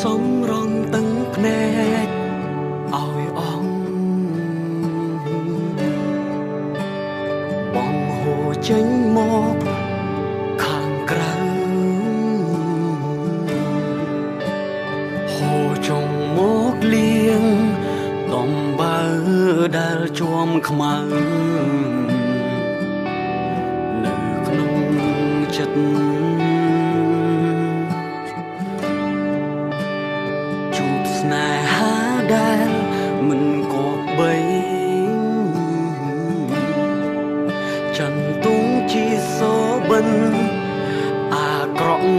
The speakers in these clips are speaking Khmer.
សំរងទឹកភ្នែកឲ្យអងបងហូរចេញមកខាងក្រៅហូរចុងមកលៀងដំបើដែលជួមខ្មៅនៅក្នុងចិត្តជួបស្នេហាដែលមិនគប្បីចន្ទងជាសូបិនអាក្រក់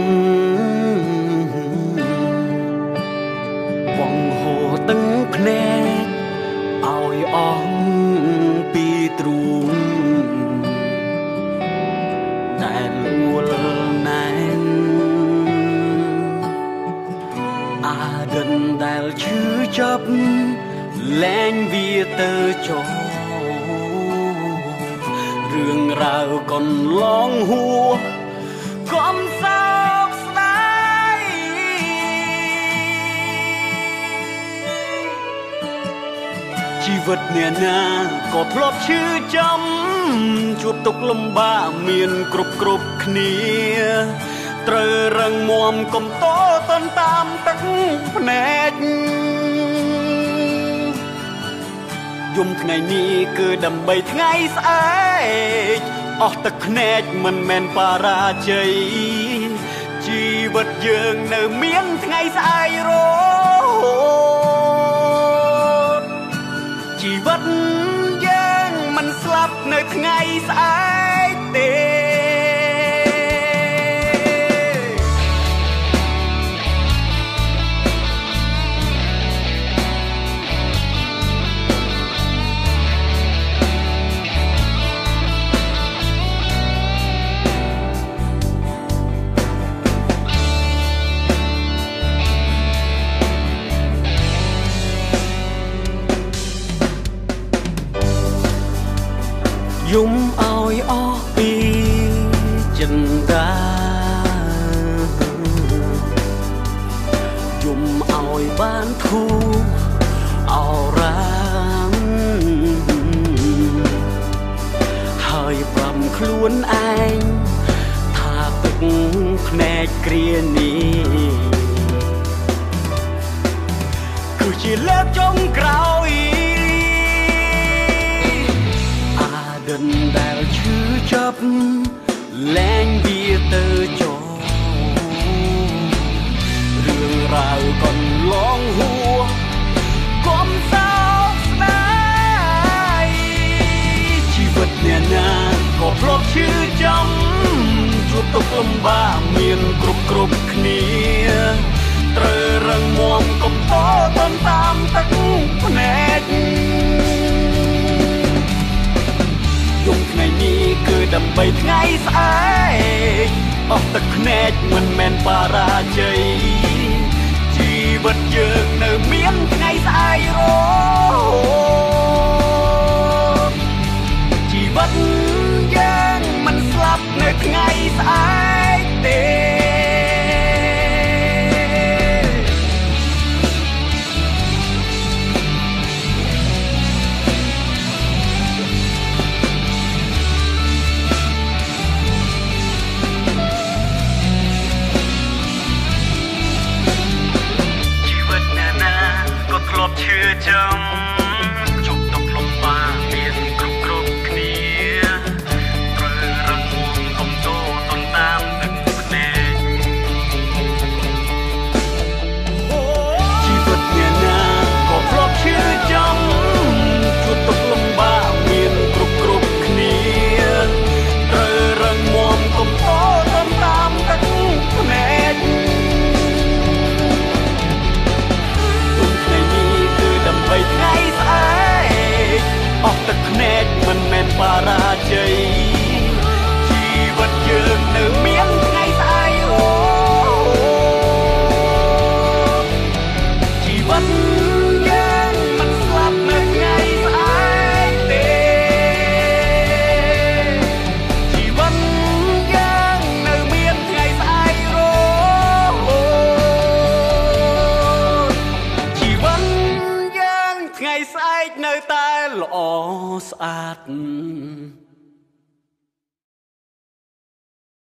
បងហូរទឹកភ្នែកឲ្យអងពីទ្រូងដែលអួលណែនអាដិនដែលឈឺចាប់លែងវាទៅចោលរឿងរ៉ាវកន្លងហួរកុំសោកស្ដាយជីវិតអ្នកណាក៏ធ្លាប់ឈឺចាំជួបទុក្ខលំបាកមានគ្រប់គ្នាត្រូវរឹងមាំកុំតតន់តាមទឹកភ្នែកយំថ្ងៃនេះគឺដើម្បីថ្ងៃស្អែកអស់ទឹកភ្នែកមិនមែនបរាជ័យជីវិតយើងនៅមានថ្ងៃស្អែករហូតជីវិតយើងមិនស្លាប់នៅថ្ងៃស្អែកទេយំឲ្យអស់ពីចិន្តាយំឲ្យបានធូរអរាមហើយប្រំខ្លួនឯងថាទឹកភ្នែកគ្រានេះគឺជាលើកចុងក្រោយដែលឈឺចាប់លែងវាទៅចោលរឿងរ៉ាវកន្លងហួរកុំសោកស្ដាយជីវិតអ្នកណាក៏ធ្លាប់ឈឺចាំជួបទុក្ខលំបាកមានគ្រប់គ្នាត្រូវរឹងមាំកុំតតន់តាមទឹកភ្នែកយំថ្ងៃនេះគឺដើម្បីថ្ងៃស្អែកអស់ទឹកភ្នែកមិនមែនបរាជ័យជីវិតយើងនៅមានថ្ងៃស្អែករហូតជីវិតយើងមិនស្លាប់នៅថ្ងៃស្អែកទេឈឺចាំជប់ទុកលំបាកមានគ្រប់គ្នាត្រូវរឹងមាំកុំតតន់តាម ថ្ងៃស្អែកនៅតែល្អស្អាត